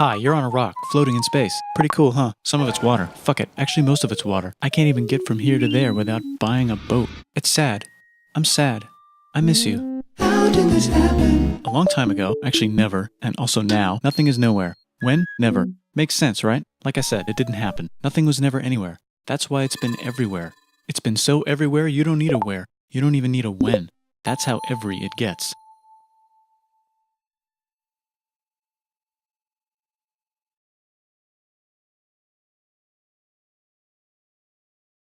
Hi, you're on a rock, floating in space. Pretty cool, huh? Some of it's water. Fuck it. Actually, most of it's water. I can't even get from here to there without buying a boat. It's sad. I'm sad. I miss you. How did this happen? A long time ago, actually never, and also now, nothing is nowhere. When? Never. Makes sense, right? Like I said, it didn't happen. Nothing was never anywhere. That's why it's been everywhere. It's been so everywhere you don't need a where. You don't even need a when. That's how every it gets.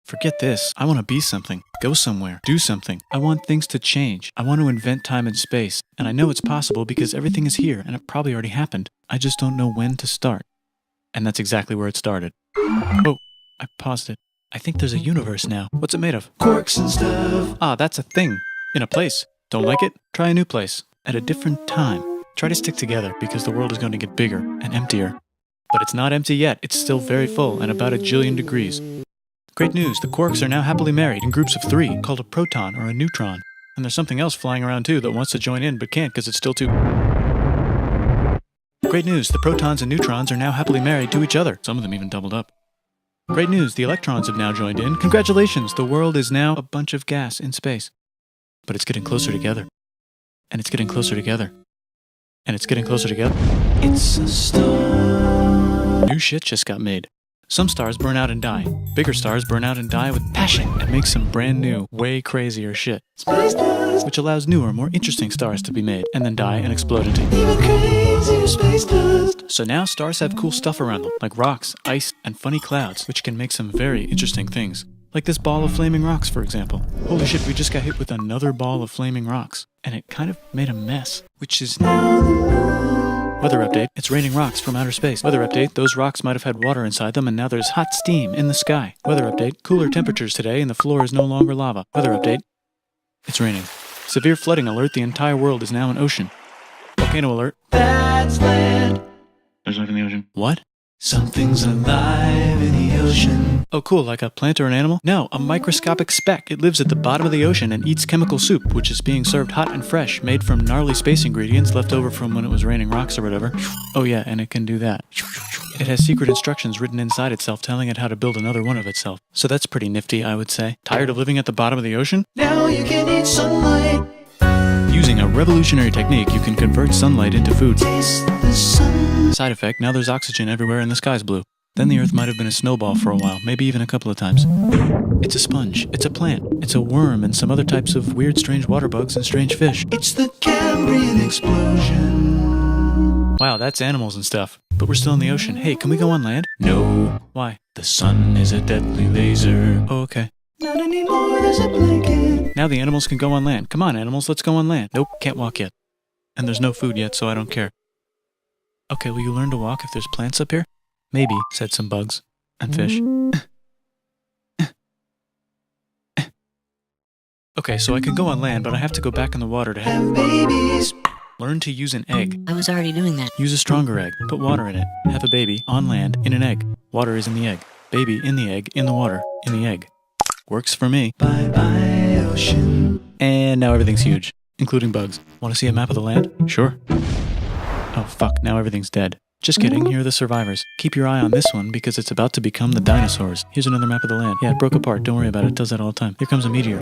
Forget this. I want to be something. Go somewhere. Do something. I want things to change. I want to invent time and space. And I know it's possible because everything is here and it probably already happened. I just don't know when to start. And that's exactly where it started. Oh, I paused it. I think there's a universe now. What's it made of? Quarks and stuff. Ah, that's a thing. In a place. Don't like it? Try a new place. At a different time. Try to stick together because the world is going to get bigger and emptier. But it's not empty yet. It's still very full and about 1 jillion degrees. Great news, the quarks are now happily married in groups of 3, called a proton or a neutron. And there's something else flying around too that wants to join in but can't because it's still too... Great news, the protons and neutrons are now happily married to each other. Some of them even doubled up. Great news, the electrons have now joined in. Congratulations, the world is now a bunch of gas in space. But it's getting closer together. And it's getting closer together. And it's getting closer together. It's a star. New shit just got made. Some stars burn out and die. Bigger stars burn out and die with passion and make some brand new, way crazier shit. Space dust. Which allows newer, more interesting stars to be made and then die and explode into... Even crazier space dust. So now stars have cool stuff around them, like rocks, ice, and funny clouds, which can make some very interesting things. Like this ball of flaming rocks, for example. Holy shit, we just got hit with another ball of flaming rocks. And it kind of made a mess, which is... Now the moon. Weather update, it's raining rocks from outer space. Weather update, those rocks might have had water inside them and now there's hot steam in the sky. Weather update, cooler temperatures today and the floor is no longer lava. Weather update, it's raining. Severe flooding alert, the entire world is now an ocean. Volcano alert. That's land. There's life in the ocean. What? Something's alive in the ocean. Oh cool, like a plant or an animal? No, a microscopic speck. It lives at the bottom of the ocean and eats chemical soup, which is being served hot and fresh, made from gnarly space ingredients left over from when it was raining rocks or whatever. Oh yeah, and it can do that. It has secret instructions written inside itself telling it how to build another one of itself. So that's pretty nifty, I would say. Tired of living at the bottom of the ocean? Now you can eat sunlight. Using a revolutionary technique, you can convert sunlight into food. Taste the sun. Side effect, now there's oxygen everywhere and the sky's blue. Then the Earth might have been a snowball for a while, maybe even a couple of times. It's a sponge, it's a plant, it's a worm and some other types of weird strange water bugs and strange fish. It's the Cambrian explosion. Wow, that's animals and stuff. But we're still in the ocean. Hey, can we go on land? No. Why? The sun is a deadly laser. Oh, okay. Not anymore, there's a blanket. Now the animals can go on land. Come on, animals, let's go on land. Nope, can't walk yet. And there's no food yet, so I don't care. Okay, will you learn to walk if there's plants up here? Maybe, said some bugs. And fish. Okay, so I can go on land, but I have to go back in the water to Have babies. learn to use an egg. I was already doing that. Use a stronger egg. Put water in it. Have a baby on land in an egg. Water is in the egg. Baby in the egg, in the water, in the egg. Works for me. Bye bye, ocean. And now everything's huge, including bugs. Want to see a map of the land? Sure. Oh fuck, now everything's dead. Just kidding, here are the survivors. Keep your eye on this one because it's about to become the dinosaurs. Here's another map of the land. Yeah, it broke apart, don't worry about it, it does that all the time. Here comes a meteor.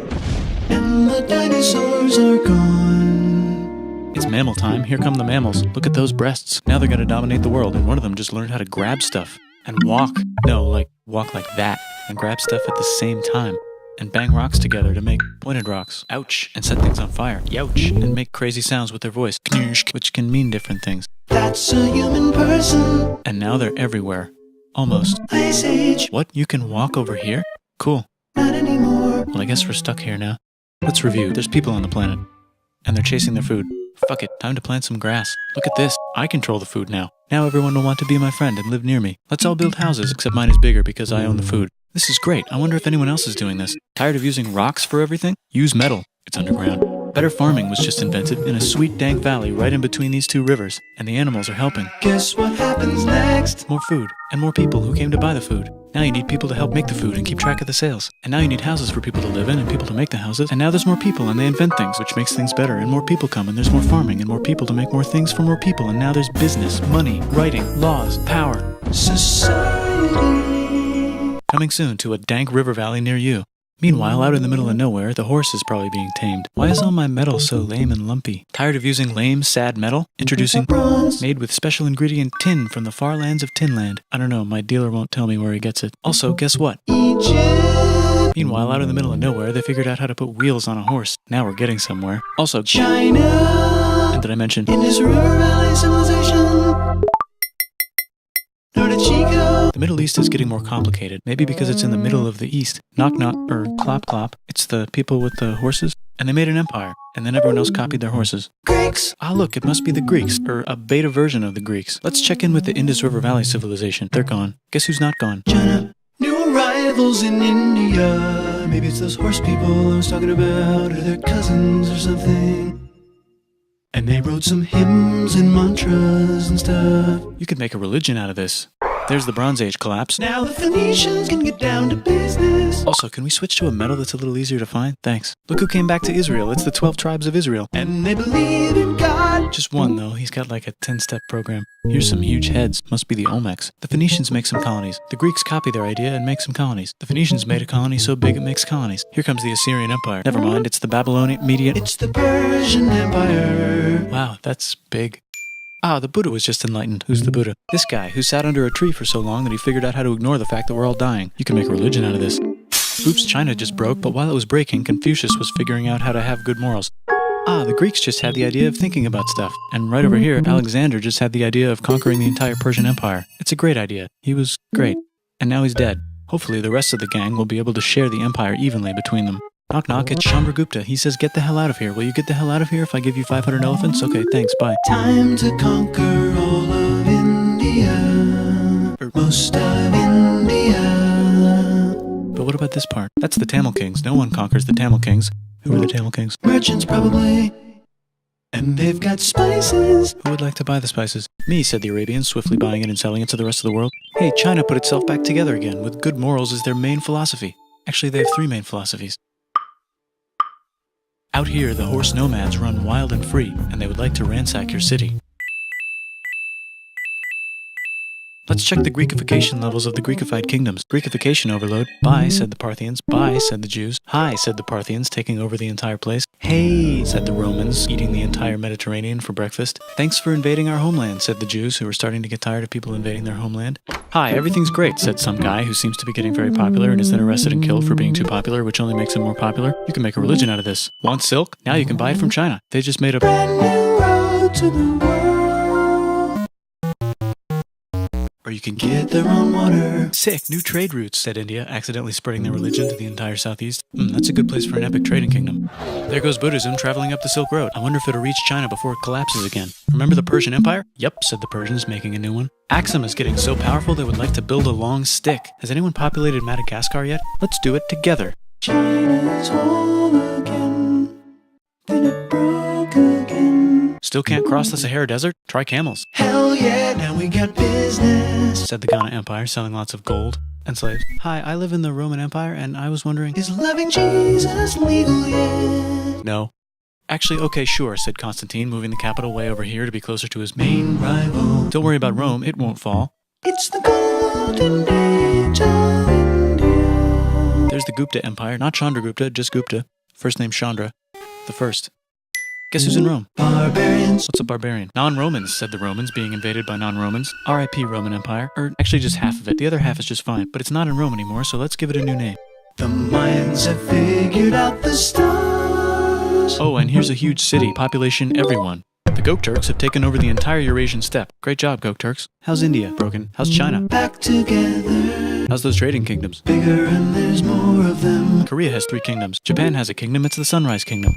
And the dinosaurs are gone. It's mammal time, here come the mammals. Look at those breasts. Now they're gonna dominate the world and one of them just learned how to grab stuff. And walk. No, like, walk like that. And grab stuff at the same time. And bang rocks together to make pointed rocks. Ouch. And set things on fire. Youch. And make crazy sounds with their voice. Knirsch, which can mean different things. That's a human person. And now they're everywhere. Almost. Ice Age. What? You can walk over here? Cool. Not anymore. Well, I guess we're stuck here now. Let's review. There's people on the planet. And they're chasing their food. Fuck it. Time to plant some grass. Look at this. I control the food now. Now everyone will want to be my friend and live near me. Let's all build houses, except mine is bigger because I own the food. This is great. I wonder if anyone else is doing this. Tired of using rocks for everything? Use metal. It's underground. Better farming was just invented in a sweet dank valley right in between these two rivers, and the animals are helping. Guess what happens next? More food, and more people who came to buy the food. Now you need people to help make the food and keep track of the sales. And now you need houses for people to live in and people to make the houses. And now there's more people and they invent things, which makes things better. And more people come and there's more farming and more people to make more things for more people. And now there's business, money, writing, laws, power. Society. Coming soon to a dank river valley near you. Meanwhile, out in the middle of nowhere, the horse is probably being tamed. Why is all my metal so lame and lumpy? Tired of using lame, sad metal? Introducing Bronze. made with special ingredient tin from the far lands of Tinland. I don't know, my dealer won't tell me where he gets it. Also, guess what? Egypt. Meanwhile, out in the middle of nowhere, they figured out how to put wheels on a horse. Now we're getting somewhere. Also, China. and did I mention? Indus River Valley Civilization. Norte Chico. The Middle East is getting more complicated. Maybe because it's in the middle of the East. Knock knock, or clop clop. It's the people with the horses. And they made an empire. And then everyone else copied their horses. Greeks. Ah, look, it must be the Greeks, or a beta version of the Greeks. Let's check in with the Indus River Valley civilization. They're gone. Guess who's not gone? China. New arrivals in India. Maybe it's those horse people I was talking about, or their cousins or something. And they wrote some hymns and mantras and stuff. You could make a religion out of this. There's the Bronze Age collapse. Now the Phoenicians can get down to business. Also, can we switch to a metal that's a little easier to find? Thanks. Look who came back to Israel. It's the 12 tribes of Israel. And they believe in God. Just one, though. He's got like a 10-step program. Here's some huge heads. Must be the Olmecs. The Phoenicians make some colonies. The Greeks copy their idea and make some colonies. The Phoenicians made a colony so big it makes colonies. Here comes the Assyrian Empire. Never mind, it's the Babylonian Median. It's the Persian Empire. Wow, that's big. Ah, the Buddha was just enlightened. Who's the Buddha? This guy, who sat under a tree for so long that he figured out how to ignore the fact that we're all dying. You can make a religion out of this. Oops, China just broke, but while it was breaking, Confucius was figuring out how to have good morals. Ah, the Greeks just had the idea of thinking about stuff. And right over here, Alexander just had the idea of conquering the entire Persian Empire. It's a great idea. He was great. And now he's dead. Hopefully the rest of the gang will be able to share the empire evenly between them. Knock knock, it's Chandragupta. He says, get the hell out of here. Will you get the hell out of here if I give you 500 elephants? Okay, thanks, bye. Time to conquer all of India. Or most of India. But what about this part? That's the Tamil Kings. No one conquers the Tamil Kings. Who are the Tamil Kings? Merchants probably. And they've got spices. Who would like to buy the spices? Me, said the Arabians, swiftly buying it and selling it to the rest of the world. Hey, China put itself back together again, with good morals as their main philosophy. Actually, they have 3 main philosophies. Out here, the horse nomads run wild and free, and they would like to ransack your city. Let's check the Greekification levels of the Greekified kingdoms. Greekification overload. Bye, said the Parthians. Bye, said the Jews. Hi, said the Parthians, taking over the entire place. Hey, said the Romans, eating the entire Mediterranean for breakfast. Thanks for invading our homeland, said the Jews, who were starting to get tired of people invading their homeland. Hi, everything's great, said some guy who seems to be getting very popular and is then arrested and killed for being too popular, which only makes him more popular. You can make a religion out of this. Want silk? Now you can buy it from China. They just made a Brand new road to the world. or you can Get their own water. Sick, new trade routes, said India, accidentally spreading their religion to the entire southeast. That's a good place for an epic trading kingdom. There goes Buddhism traveling up the Silk Road. I wonder if it'll reach China before it collapses again. Remember the Persian Empire? Yep, said the Persians, making a new one. Axum is getting so powerful they would like to build a long stick. Has anyone populated Madagascar yet? Let's do it together. China's whole again. Then it broke again. Still can't cross the Sahara Desert? Try camels, Hell yeah, now we got business. said the Ghana Empire, selling lots of gold and slaves. Hi, I live in the Roman Empire, and I was wondering... Is loving Jesus legal yet? No. Actually, okay, sure, said Constantine, moving the capital way over here to be closer to his main... Rival. Don't worry about Rome, it won't fall. It's the golden age of India. There's the Gupta Empire, not Chandragupta, just Gupta. First name Chandra. The first. Guess who's in Rome? Barbarians. What's a barbarian? Non-Romans, said the Romans, being invaded by non-Romans. R.I.P. Roman Empire. Or actually just half of it. The other half is just fine. But it's not in Rome anymore, so let's give it a new name. The Mayans have figured out the stars. Oh, and here's a huge city. Population everyone. The Gokturks have taken over the entire Eurasian steppe. Great job, Gokturks. How's India? Broken. How's China? Back together. How's those trading kingdoms? Bigger and there's more of them. Korea has 3 kingdoms. Japan has a kingdom. It's the Sunrise Kingdom.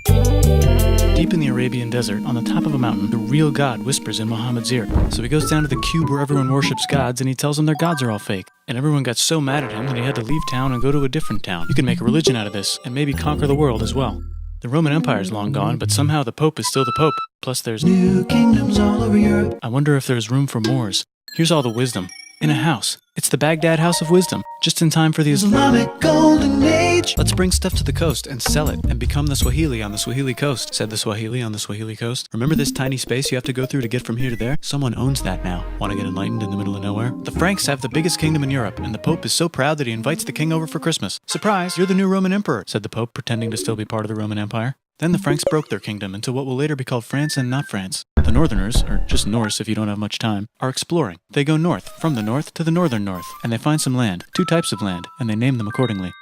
Deep in the Arabian desert, on the top of a mountain, the real God whispers in Muhammad's ear. So he goes down to the cube where everyone worships gods, and he tells them their gods are all fake. And everyone got so mad at him that he had to leave town and go to a different town. You can make a religion out of this, and maybe conquer the world as well. The Roman Empire is long gone, but somehow the Pope is still the Pope. Plus there's... New kingdoms all over Europe. I wonder if there's room for Moors. Here's all the wisdom. In a house. It's the Baghdad House of Wisdom, just in time for the Islamic Golden Age. Let's bring stuff to the coast and sell it and become the Swahili on the Swahili coast, said the Swahili on the Swahili coast. Remember this tiny space you have to go through to get from here to there? Someone owns that now. Want to get enlightened in the middle of nowhere? The Franks have the biggest kingdom in Europe, and the Pope is so proud that he invites the king over for Christmas. Surprise, you're the new Roman emperor, said the Pope, pretending to still be part of the Roman Empire. Then the Franks broke their kingdom into what will later be called France and not France. The Northerners, or just Norse if you don't have much time, are exploring. They go north, from the north to the northern north, and they find some land, 2 types of land, and they name them accordingly.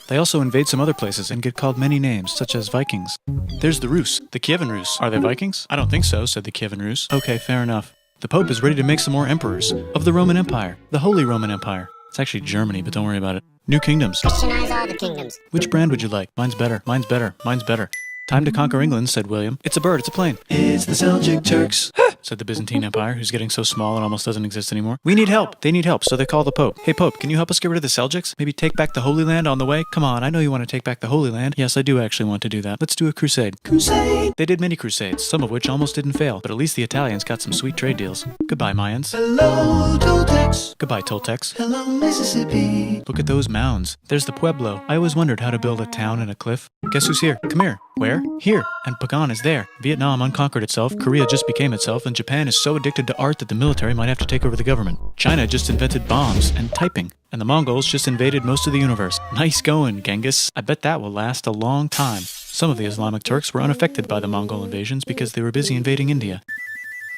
They also invade some other places and get called many names, such as Vikings. There's the Rus, the Kievan Rus. Are they Vikings? I don't think so, said the Kievan Rus. Okay, fair enough. The Pope is ready to make some more emperors of the Roman Empire, the Holy Roman Empire. It's actually Germany, but don't worry about it. New kingdoms. Christianize all the kingdoms. Which brand would you like? Mine's better, mine's better, mine's better. Time to conquer England, said William. It's a bird, it's a plane. It's the Seljuk Turks. Said the Byzantine Empire, who's getting so small it almost doesn't exist anymore. We need help. They need help, so they call the Pope. Hey Pope, can you help us get rid of the Seljuks? Maybe take back the Holy Land on the way? Come on, I know you want to take back the Holy Land. Yes, I do actually want to do that. Let's do a crusade. Crusade. They did many crusades, some of which almost didn't fail, but at least the Italians got some sweet trade deals. Goodbye, Mayans. Hello, Toltecs. Goodbye, Toltecs. Hello, Mississippi. Look at those mounds. There's the Pueblo. I always wondered how to build a town in a cliff. Guess who's here? Come here. Where? Here. And Pagan is there. Vietnam unconquered itself, Korea just became itself, and Japan is so addicted to art that the military might have to take over the government. China just invented bombs and typing. And the Mongols just invaded most of the universe. Nice going, Genghis. I bet that will last a long time. Some of the Islamic Turks were unaffected by the Mongol invasions because they were busy invading India.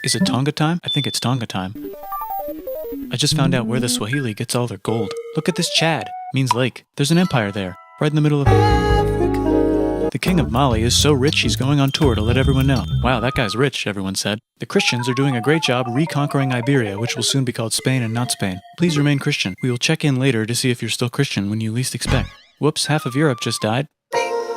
Is it Tonga time? I think it's Tonga time. I just found out where the Swahili gets all their gold. Look at this Chad. Means lake. There's an empire there, right in the middle of Africa. The king of Mali is so rich he's going on tour to let everyone know. Wow, that guy's rich, everyone said. The Christians are doing a great job reconquering Iberia, which will soon be called Spain and not Spain. Please remain Christian. We will check in later to see if you're still Christian when you least expect. Whoops, half of Europe just died.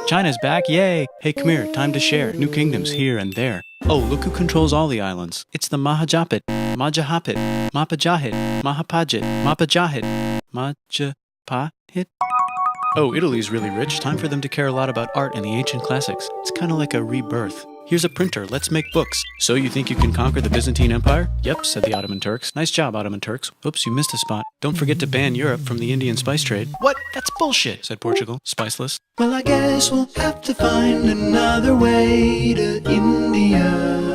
China's back, yay! Hey, come here, time to share. New kingdoms here and there. Oh, look who controls all the islands. It's the Mahajapit, Majapahit, Mapajahit, Mahapajit, Mapajahit, Majapahit. Oh, Italy's really rich. Time for them to care a lot about art and the ancient classics. It's kind of like a rebirth. Here's a printer, let's make books. So you think you can conquer the Byzantine Empire? Yep, said the Ottoman Turks. Nice job, Ottoman Turks. Oops, you missed a spot. Don't forget to ban Europe from the Indian spice trade. What? That's bullshit, said Portugal, spiceless. Well, I guess we'll have to find another way to India.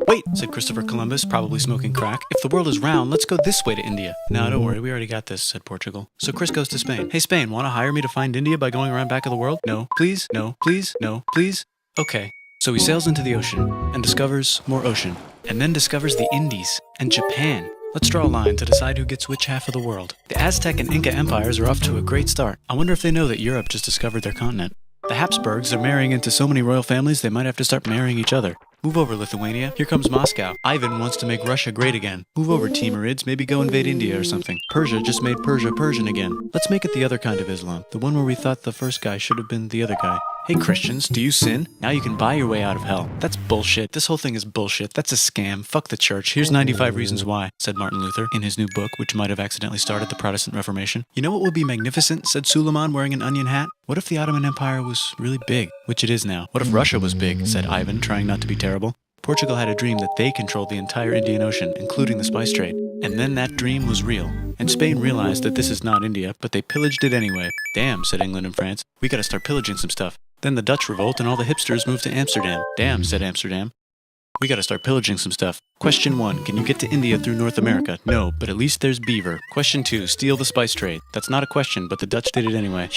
Wait, said Christopher Columbus, probably smoking crack. If the world is round, let's go this way to India. No, don't worry, we already got this, said Portugal. So Chris goes to Spain. Hey, Spain, want to hire me to find India by going around back of the world? No, please, no, please, no, please. Okay. So he sails into the ocean and discovers more ocean, and then discovers the Indies and Japan. Let's draw a line to decide who gets which half of the world. The Aztec and Inca empires are off to a great start. I wonder if they know that Europe just discovered their continent. The Habsburgs are marrying into so many royal families they might have to start marrying each other. Move over, Lithuania. Here comes Moscow. Ivan wants to make Russia great again. Move over, Timurids. Maybe go invade India or something. Persia just made Persia Persian again. Let's make it the other kind of Islam. The one where we thought the first guy should have been the other guy. Hey Christians, do you sin? Now you can buy your way out of hell. That's bullshit. This whole thing is bullshit. That's a scam. Fuck the church. Here's 95 Reasons Why, said Martin Luther in his new book, which might have accidentally started the Protestant Reformation. You know what would be magnificent, said Suleiman wearing an onion hat? What if the Ottoman Empire was really big, which it is now? What if Russia was big, said Ivan, trying not to be terrible. Portugal had a dream that they controlled the entire Indian Ocean, including the spice trade. And then that dream was real. And Spain realized that this is not India, but they pillaged it anyway. Damn, said England and France. We gotta start pillaging some stuff. Then the Dutch revolt and all the hipsters moved to Amsterdam. Damn, said Amsterdam. We gotta start pillaging some stuff. Question 1, can you get to India through North America? No, but at least there's beaver. Question 2, steal the spice trade. That's not a question, but the Dutch did it anyway.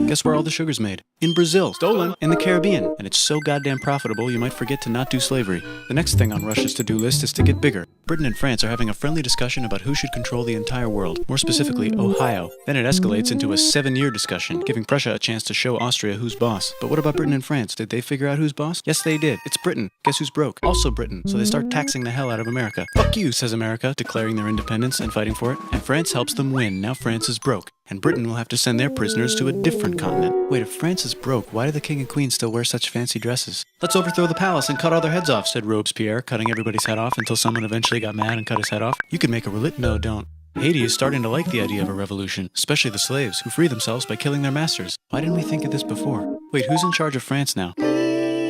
Guess where all the sugar's made? In Brazil. Stolen. In the Caribbean. And it's so goddamn profitable you might forget to not do slavery. The next thing on Russia's to-do list is to get bigger. Britain and France are having a friendly discussion about who should control the entire world. More specifically, Ohio. Then it escalates into a 7-year discussion, giving Prussia a chance to show Austria who's boss. But what about Britain and France? Did they figure out who's boss? Yes, they did. It's Britain. Guess who's broke? Also Britain. So they start taxing the hell out of America. Fuck you, says America, declaring their independence and fighting for it. And France helps them win. Now France is broke. And Britain will have to send their prisoners to a different continent. Wait, if France is broke, why do the king and queen still wear such fancy dresses? Let's overthrow the palace and cut all their heads off, said Robespierre, cutting everybody's head off until someone eventually got mad and cut his head off. You could make a No, don't. Haiti is starting to like the idea of a revolution, especially the slaves, who free themselves by killing their masters. Why didn't we think of this before? Wait, who's in charge of France now?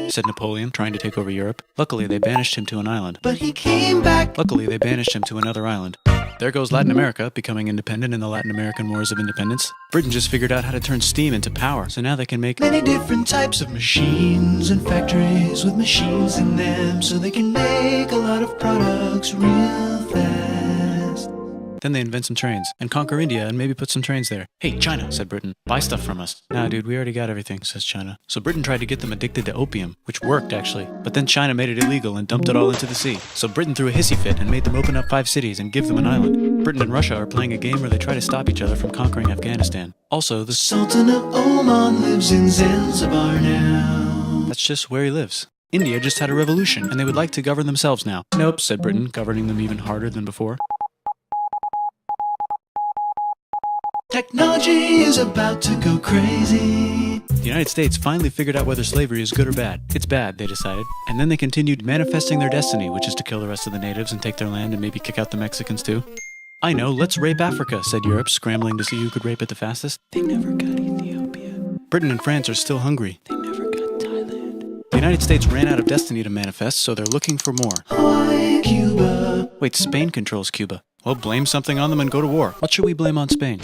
Said Napoleon, trying to take over Europe. Luckily, they banished him to an island. But he came back. Luckily, they banished him to another island. There goes Latin America, becoming independent in the Latin American Wars of Independence. Britain just figured out how to turn steam into power, so now they can make many different types of machines and factories with machines in them, so they can make a lot of products real fast. Then they invent some trains, and conquer India and maybe put some trains there. Hey, China, said Britain, buy stuff from us. Nah, dude, we already got everything, says China. So Britain tried to get them addicted to opium, which worked, actually. But then China made it illegal and dumped it all into the sea. So Britain threw a hissy fit and made them open up 5 cities and give them an island. Britain and Russia are playing a game where they try to stop each other from conquering Afghanistan. Also, the Sultan of Oman lives in Zanzibar now. That's just where he lives. India just had a revolution, and they would like to govern themselves now. Nope, said Britain, governing them even harder than before. Technology is about to go crazy. The United States finally figured out whether slavery is good or bad. It's bad, they decided. And then they continued manifesting their destiny, which is to kill the rest of the natives and take their land and maybe kick out the Mexicans too. I know, let's rape Africa, said Europe, scrambling to see who could rape it the fastest. They never got Ethiopia. Britain and France are still hungry. They never got Thailand. The United States ran out of destiny to manifest, so they're looking for more. Hawaii, Cuba. Wait, Spain controls Cuba. Well, blame something on them and go to war. What should we blame on Spain?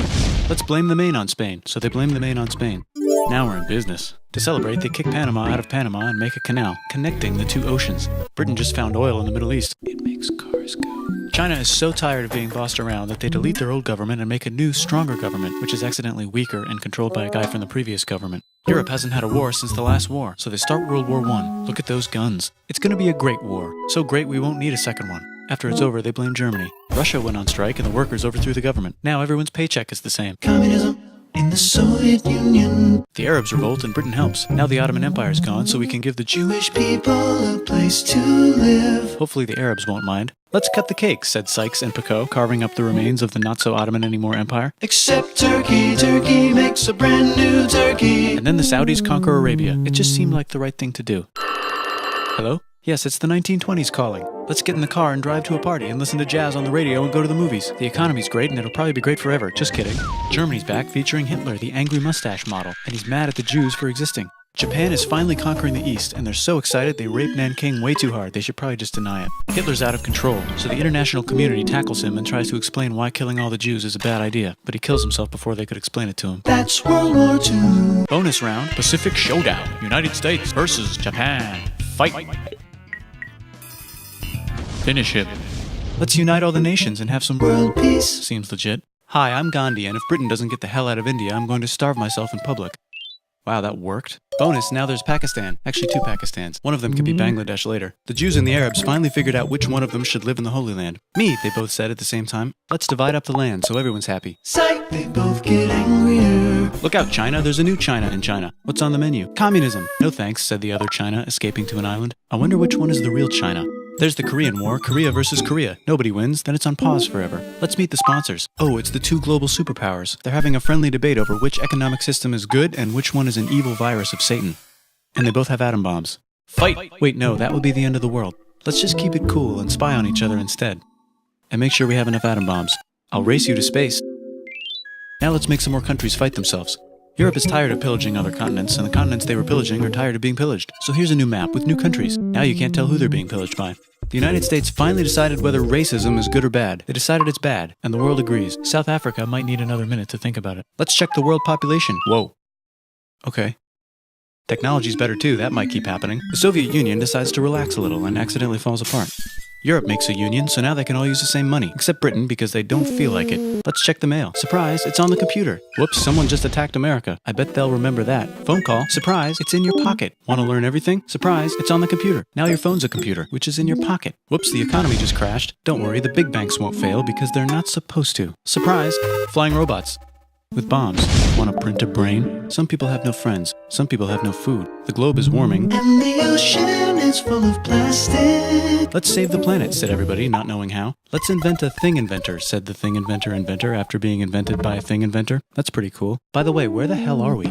Let's blame the Maine on Spain. So they blame the Maine on Spain. Now we're in business. To celebrate, they kick Panama out of Panama and make a canal, connecting the 2 oceans. Britain just found oil in the Middle East. It makes cars go. China is so tired of being bossed around that they delete their old government and make a new, stronger government, which is accidentally weaker and controlled by a guy from the previous government. Europe hasn't had a war since the last war, so they start World War I. Look at those guns. It's gonna be a great war. So great we won't need a second one. After it's over, they blame Germany. Russia went on strike and the workers overthrew the government. Now everyone's paycheck is the same. Communism in the Soviet Union. The Arabs revolt and Britain helps. Now the Ottoman Empire's gone, so we can give the Jewish people a place to live. Hopefully the Arabs won't mind. Let's cut the cake, said Sykes and Picot, carving up the remains of the not-so-Ottoman-anymore empire. Except Turkey. Turkey makes a brand new Turkey. And then the Saudis conquer Arabia. It just seemed like the right thing to do. Hello? Yes, it's the 1920s calling. Let's get in the car and drive to a party and listen to jazz on the radio and go to the movies. The economy's great and it'll probably be great forever. Just kidding. Germany's back featuring Hitler, the angry mustache model, and he's mad at the Jews for existing. Japan is finally conquering the East, and they're so excited they rape Nanking way too hard. They should probably just deny it. Hitler's out of control, so the international community tackles him and tries to explain why killing all the Jews is a bad idea, but he kills himself before they could explain it to him. That's World War II. Bonus round, Pacific Showdown. United States versus Japan. Fight! Finish him. Let's unite all the nations and have some World peace. Seems legit. Hi, I'm Gandhi, and if Britain doesn't get the hell out of India, I'm going to starve myself in public. Wow, that worked. Bonus, now there's Pakistan. Actually, 2 Pakistans. One of them could be Bangladesh later. The Jews and the Arabs finally figured out which one of them should live in the Holy Land. Me, they both said at the same time. Let's divide up the land so everyone's happy. Psych, they both get angrier. Look out, China. There's a new China in China. What's on the menu? Communism. No thanks, said the other China, escaping to an island. I wonder which one is the real China. There's the Korean War, Korea versus Korea. Nobody wins, then it's on pause forever. Let's meet the sponsors. Oh, it's the 2 global superpowers. They're having a friendly debate over which economic system is good and which one is an evil virus of Satan. And they both have atom bombs. Fight! Wait, no, that would be the end of the world. Let's just keep it cool and spy on each other instead. And make sure we have enough atom bombs. I'll race you to space. Now let's make some more countries fight themselves. Europe is tired of pillaging other continents, and the continents they were pillaging are tired of being pillaged. So here's a new map with new countries. Now you can't tell who they're being pillaged by. The United States finally decided whether racism is good or bad. They decided it's bad, and the world agrees. South Africa might need another minute to think about it. Let's check the world population. Whoa. Okay. Technology's better too, that might keep happening. The Soviet Union decides to relax a little and accidentally falls apart. Europe makes a union, so now they can all use the same money, except Britain because they don't feel like it. Let's check the mail. Surprise, it's on the computer. Whoops, someone just attacked America. I bet they'll remember that. Phone call. Surprise, it's in your pocket. Want to learn everything? Surprise, it's on the computer. Now your phone's a computer, which is in your pocket. Whoops, the economy just crashed. Don't worry, the big banks won't fail because they're not supposed to. Surprise, flying robots. With bombs. Want to print a brain? Some people have no friends. Some people have no food. The globe is warming. And the ocean is full of plastic. Let's save the planet, said everybody, not knowing how. Let's invent a thing inventor, said the thing inventor after being invented by a thing inventor. That's pretty cool. By the way, where the hell are we?